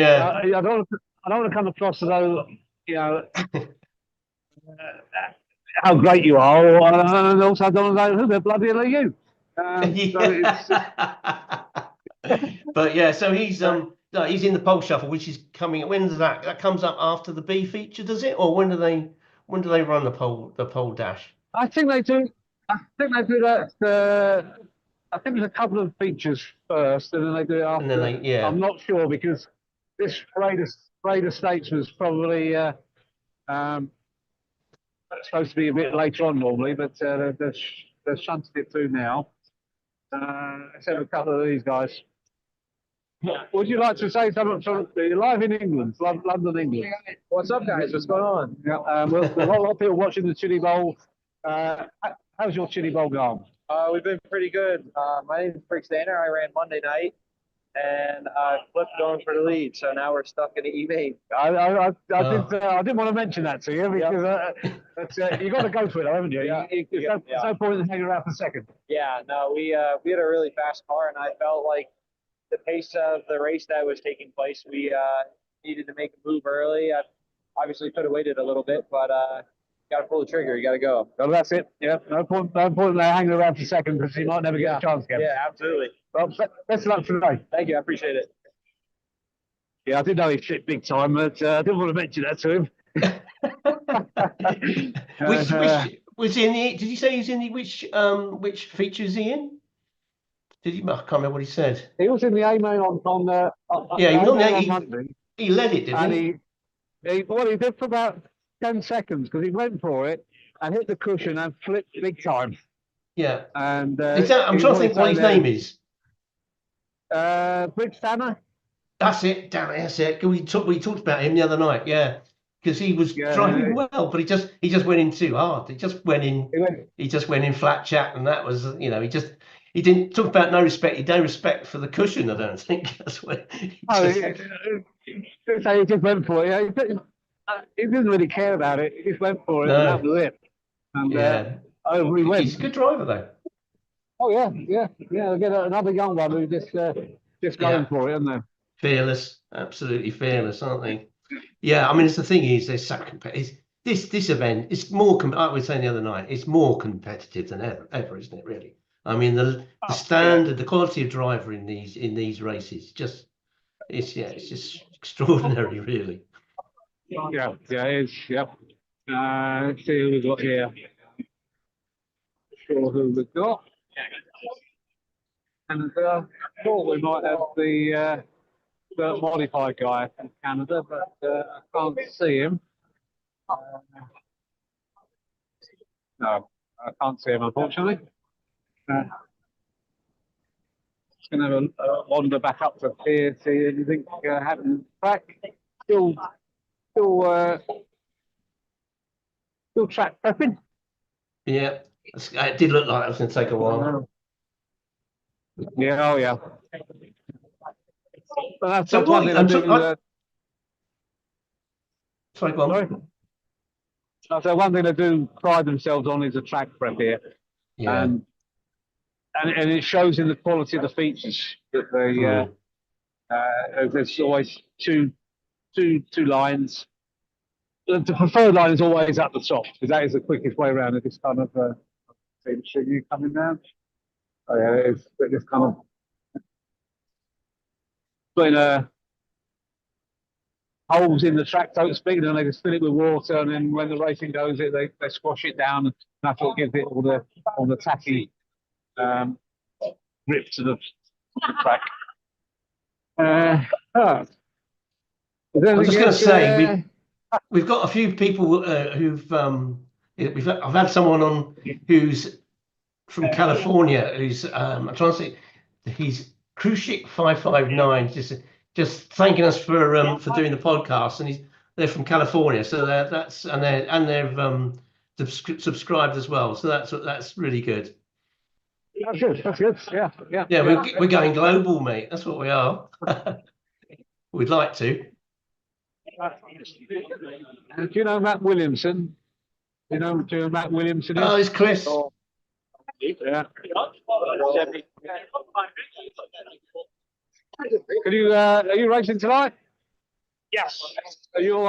don't want to come across as though how great you are, and also I don't know who the bloody hell are you. But yeah, so he's in the pole shuffle, which is coming. When does that comes up after the B feature? Does it, or when do they run the pole dash? I think they do. I think they do that. I think there's a couple of features first, and then they do it after. And then I'm not sure because this Raider Stakes was probably supposed to be a bit later on normally, but they're shunted it through now. Let's have a couple of these guys. Would you like to say something? You're live in England, London, England. What's up, guys? What's going on? Yeah, there's a lot of people watching the Chili Bowl. How's your Chili Bowl gone? We've been pretty good. My name is Briggs Danner. I ran Monday night, and I flipped going for the lead. So now we're stuck in the E-main. I didn't want to mention that to you because you got to go for it, haven't you? There's no point in hanging around for second. Yeah, no, we had a really fast car, and I felt like the pace of the race that was taking place, we needed to make a move early. I obviously could have waited a little bit, but got to pull the trigger. You got to go. Well, that's it. Yeah, no point in hanging around for second because you might never get a chance again. Yeah, absolutely. Well, best of luck today. Thank you. I appreciate it. Yeah, I didn't know he shit big time, but I didn't want to mention that to him. Was he in the? Did you say he was in the which feature is he in? Did he? I can't remember what he said. He was in the A main on Yeah, he was on the on he, Monday, he led it, didn't and he? he did for about 10 seconds because he went for it and hit the cushion and flipped big time. Yeah. And Is that, I'm trying to think what his name is. Briggs Danner. That's it, damn it, that's it. We talked about him the other night, yeah. Because he was driving well, but he just went in too hard. He just went in flat chat, and that was, you know, he didn't talk about no respect. He had no respect for the cushion, I don't think. That's what he just went for it. He didn't really care about it. He just went for it, and that was it. And over he went. He's a good driver, though. Oh yeah. We'll get another young one who just going for it, isn't there? Fearless, absolutely fearless, aren't they? Yeah, I mean, it's the thing is, they're so competitive. This event is more. I was saying the other night, it's more competitive than ever, isn't it? Really. I mean, the standard, the quality of driver in these races, it's just extraordinary, really. Yeah, it is. Yep. Let's see who we've got here. Sure who we've got. And thought we might have the modified guy from Canada, but I can't see him. No, I can't see him, unfortunately. Just going to have a wander back up to here, see anything happening back. Still track prepping. Yeah, it did look like it was going to take a while. Yeah, oh yeah. But that's So one thing I do. Sorry, go on. So one thing they do pride themselves on is a track prep here. Yeah. And it shows in the quality of the features that there's always two lines. The preferred line is always at the top because that is the quickest way around it. It's kind of see you coming down. Oh yeah, it's kind of putting holes in the track, so to speak, and then they just fill it with water, and then when the racing goes, they squash it down, and that's what gives it all the tacky grip to the track. I was just going to say we've got a few people who've I've had someone on who's from California who's I'm trying to say he's Krushik 559 just thanking us for doing the podcast, and they're from California, so they've subscribed as well, so that's really good. That's good. Yeah. We're going global, mate. That's what we are. We'd like to. Do you know Matt Williamson? Do you know who Matt Williamson is? Oh, it's Chris. Yeah. Are you racing tonight? Yes. Are you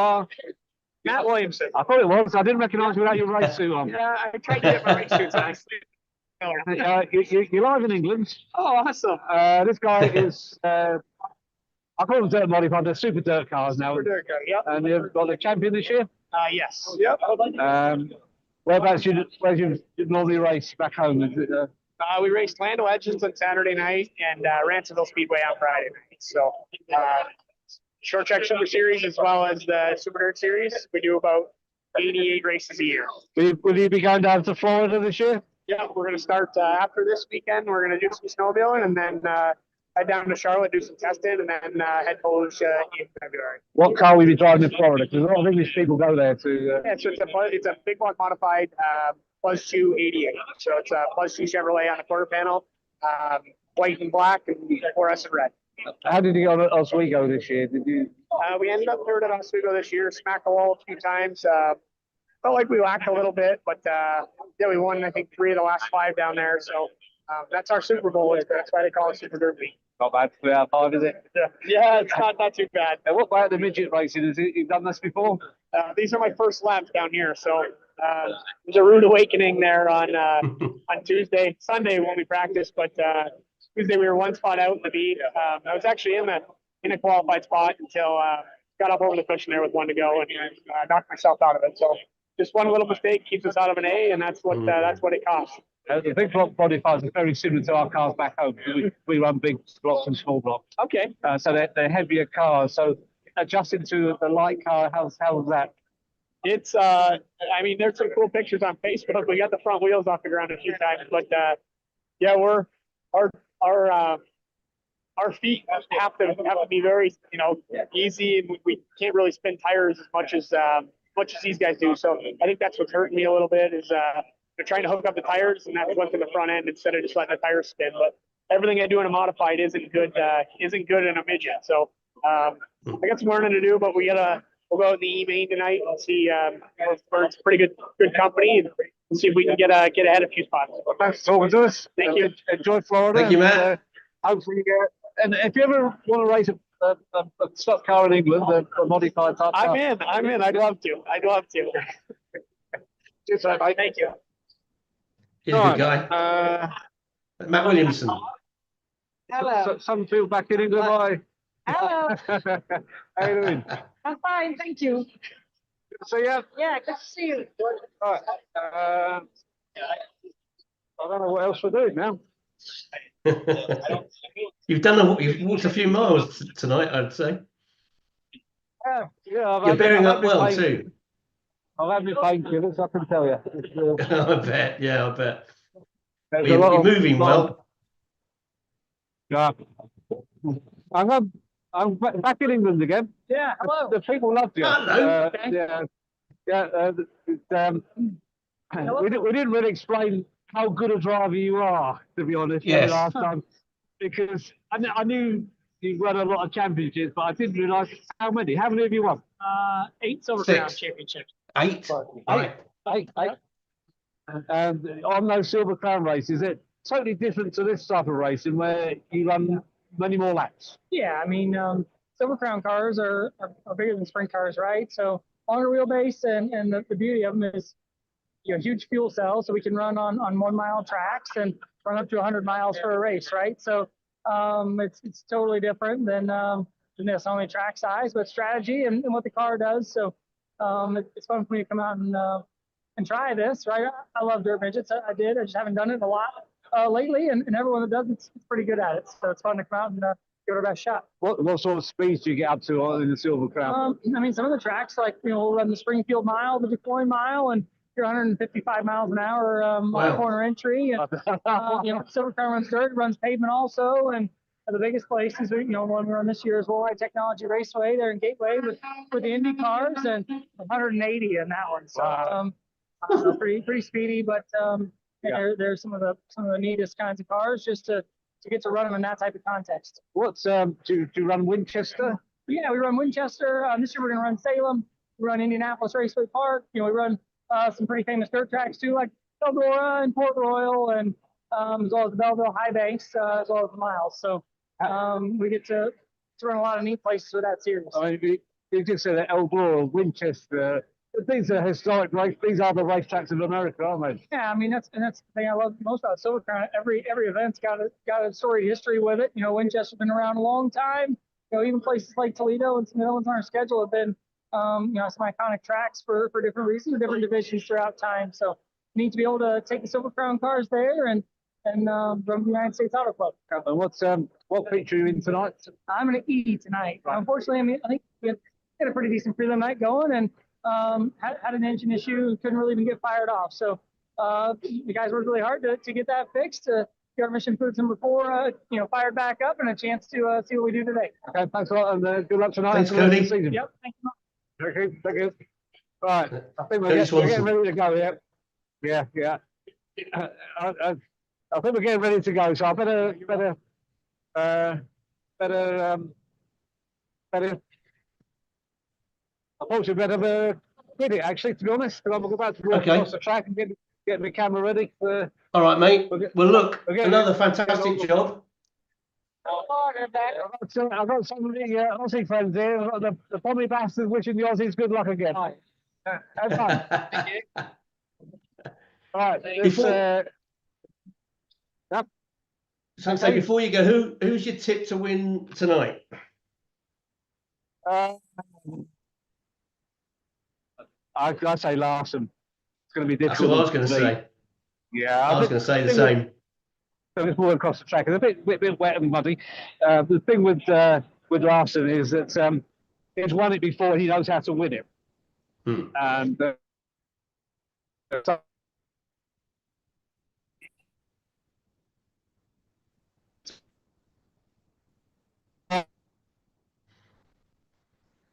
Matt Williamson. I thought it was. I didn't recognise you without your race suit on. Yeah, I tried to get my race suits on. You're live in England. Oh, awesome. This guy is, I call them dirt modified, they're super dirt cars now. Super dirt car, yep. And you've got the champion this year? Yes. Yep. Whereabouts where do you normally race back home? Is it, we raced Lando Edgens on Saturday night and Ransomville Speedway on Friday night. So short track super series as well as the super dirt series. We do about 88 races a year. Will you be going down to Florida this year? Yeah, we're going to start after this weekend. We're going to do some snowmobiling and then head down to Charlotte, do some testing, and then head to Volusia in February. What car will you be driving in Florida? Because a lot of English people go there to. Yeah, so it's a big block modified Plus 2 88. So it's a Plus 2 Chevrolet on the quarter panel, white and black, and fluorescent red. How did you go to Oswego this year? Did you? We ended up third at Oswego this year. Smacked the wall a few times. Felt like we lacked a little bit, but yeah, we won I think 3 of the last 5 down there. So that's our Super Bowl. That's why they call it Super Derby. Not bad, 3 out of 5, is it? Yeah, it's not too bad. And what about the midget racing? Has you done this before? These are my first laps down here, so it was a rude awakening there on Tuesday, Sunday when we practiced, but Tuesday we were 1 spot out in the beat. I was actually in a qualified spot until got up over the cushion there with 1 to go and knocked myself out of it. So just one little mistake keeps us out of an A, and that's what it costs. The big block modifiers are very similar to our cars back home. We run big blocks and small blocks. Okay. So they're heavier cars. So adjusting to the light car, how's that? It's I mean, there's some cool pictures on Facebook. We got the front wheels off the ground a few times, but yeah, our feet have to be very, easy, and we can't really spin tires as much as these guys do. So I think that's what's hurting me a little bit is they're trying to hook up the tires, and that's what's in the front end instead of just letting the tires spin. But everything I do in a modified isn't good in a midget. So I got some learning to do, but we'll go out in the E-main tonight and see. It's pretty good company, and see if we can get ahead a few spots. Well, thanks for talking to us. Thank you. Enjoy Florida. Thank you, Matt. Hopefully, and if you ever want to race a stock car in England, a modified type car, I'm in. I'd love to. Just mate. Thank you. He's a good guy. Matt Williamson. Hello. Some people back in England. Hi. Hello. How you doing? I'm fine, thank you. Good to see you. Yeah, good to see you. Right. I don't know what else we're doing now. You've walked a few miles tonight, I'd say. Yeah, You're bearing up well too. I've had my painkillers, I can tell you. I bet. Yeah, I bet. There's You're moving well. Yeah. I'm back in England again. Yeah, hello. The people loved you. Hello. We didn't really explain how good a driver you are, to be honest. Yes. Last time, because I knew you won a lot of championships, but I didn't realise how many. How many have you won? 8 Silver Crown 6. championships. 8. Right. Eight. And on those Silver Crown races, it's totally different to this type of racing where you run many more laps. Yeah, I mean, Silver Crown cars are bigger than sprint cars, right? So longer wheelbase, and the beauty of them is, huge fuel cells, so we can run on 1 mile tracks and run up to 100 miles for a race, right? So it's totally different than this, only track size, but strategy and what the car does. So it's fun for me to come out and try this, right? I love dirt midgets. I just haven't done it a lot lately, and everyone that does it's pretty good at it. So it's fun to come out and give it our best shot. What sort of speeds do you get up to in the Silver Crown? I mean, some of the tracks, like, we'll run the Springfield Mile, the DuQuoin Mile, and you're 155 miles an hour on corner entry. And, Silver Crown runs dirt, runs pavement also. And the biggest places, one we run this year is Worldwide Technology Raceway there in Gateway with the Indy cars, and 180 in that one. So pretty speedy, but there's some of the neatest kinds of cars just to get to run them in that type of context. What's do you run Winchester? Yeah, we run Winchester. This year we're gonna run Salem. We run Indianapolis Raceway Park. We run some pretty famous dirt tracks too, like Eldora and Port Royal, and as well as the Belleville High Banks, as well as the miles. So we get to run a lot of neat places with that series. I mean, you just said that Eldora, Winchester. These are historic races. These are the racetracks of America, aren't they? Yeah, I mean that's the thing I love most about Silver Crown. Every event's got a storied history with it. Winchester's been around a long time. Even places like Toledo and some other ones on our schedule have been some iconic tracks for different reasons, different divisions throughout time. So we need to be able to take the Silver Crown cars there and run the United States Auto Club. And what feature are you in tonight? I'm going to E tonight. Right. Unfortunately, I think we had a pretty decent prelim night going, and had an engine issue, couldn't really even get fired off. So the guys worked really hard to get that fixed, to get our mission foods number 4 fired back up, and a chance to see what we do today. Okay, thanks a lot, and good luck tonight. Thanks, Kody. Yep, thank you. Thank you. Right, I think we're getting ready to go. Yeah. I think we're getting ready to go, so I better unfortunately better quit it, actually, to be honest, because I'm about to walk across the track and get my camera ready. All right, mate. Well, look, another fantastic job. I've got some of the Aussie friends here. I've got the Pommy bastards wishing the Aussies good luck again. Have fun. Thank you. All right. So before you go, who's your tip to win tonight? I say Larson. It's going to be That's difficult. what I was going to say. Yeah, I was going to say the same. So it's more across the track. It's a bit wet and muddy. The thing with Larson is that he's won it before. He knows how to win it. And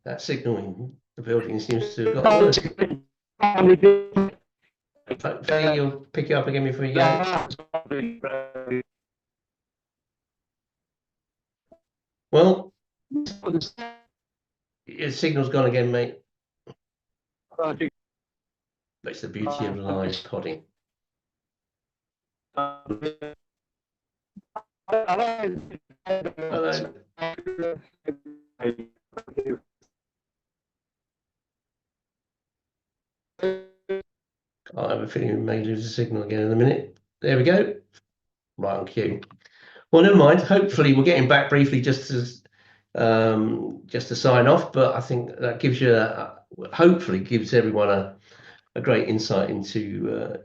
that signal in the building seems to have got worse. Hopefully you'll pick it up again before you go. Well, your signal's gone again, mate. That's the beauty of live podding. Hello. I have a feeling we may lose the signal again in a minute. There we go. Right on cue. Well, never mind. Hopefully, we're getting back briefly just to sign off. But I think that gives you, hopefully, gives everyone a great insight into the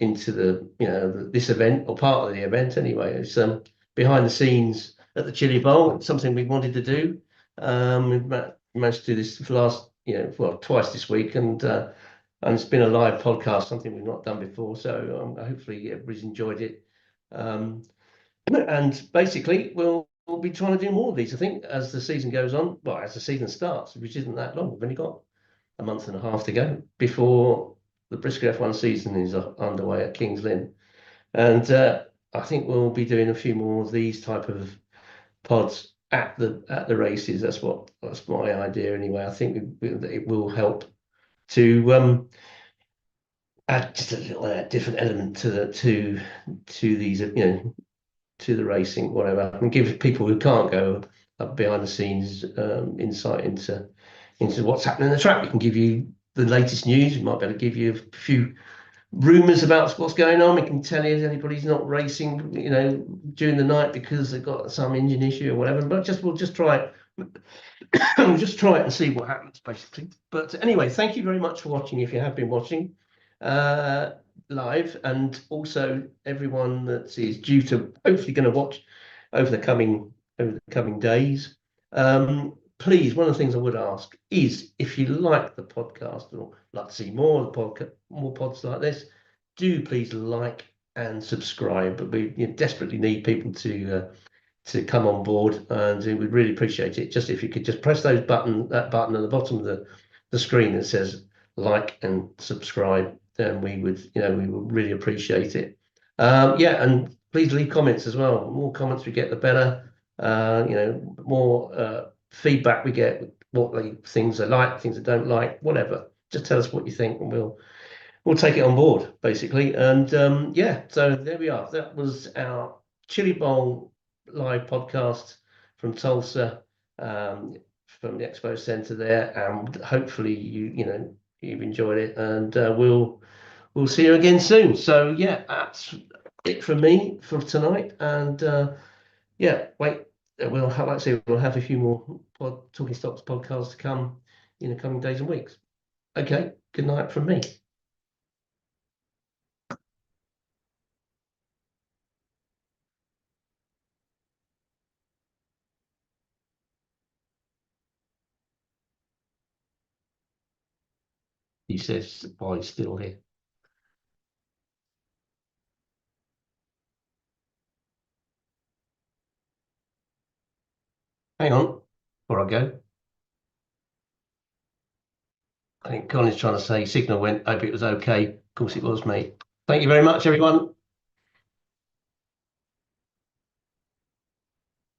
this event, or part of the event anyway. It's behind the scenes at the Chili Bowl. It's something we wanted to do. We've managed to do this for the last twice this week, and it's been a live podcast, something we've not done before. So hopefully everybody's enjoyed it. And basically, we'll be trying to do more of these, I think, as the season goes on. Well, as the season starts, which isn't that long. We've only got a month and a half to go before the Briscoe F1 season is underway at Kings Lynn. And I think we'll be doing a few more of these type of pods at the races. That's my idea anyway. I think it will help to add just a little different element to these, to the racing, whatever, and give people who can't go up behind the scenes insight into what's happening in the track. We can give you the latest news. We might be able to give you a few rumours about what's going on. We can tell you if anybody's not racing, during the night because they've got some engine issue or whatever. But we'll just try it. We'll just try it and see what happens, basically. But anyway, thank you very much for watching. If you have been watching live, and also everyone that is due to hopefully going to watch over the coming days. Please, one of the things I would ask is, if you like the podcast or like to see more pods like this, do please like and subscribe. But we desperately need people to come on board, and we'd really appreciate it. Just if you could just press that button at the bottom of the screen that says like and subscribe, then we would really appreciate it. And please leave comments as well. The more comments we get, the better. More feedback we get, what things I like, things I don't like, whatever. Just tell us what you think, and we'll take it on board, basically. And so there we are. That was our Chili Bowl live podcast from Tulsa, from the Expo Centre there, and hopefully you've enjoyed it, and we'll see you again soon. So that's it from me for tonight, and we'll have a few more Talking Stox podcasts to come in the coming days and weeks. Okay, good night from me. He says while he's still here. Hang on, before I go. I think Colin's trying to say signal went, hope it was okay. Of course it was, mate. Thank you very much, everyone.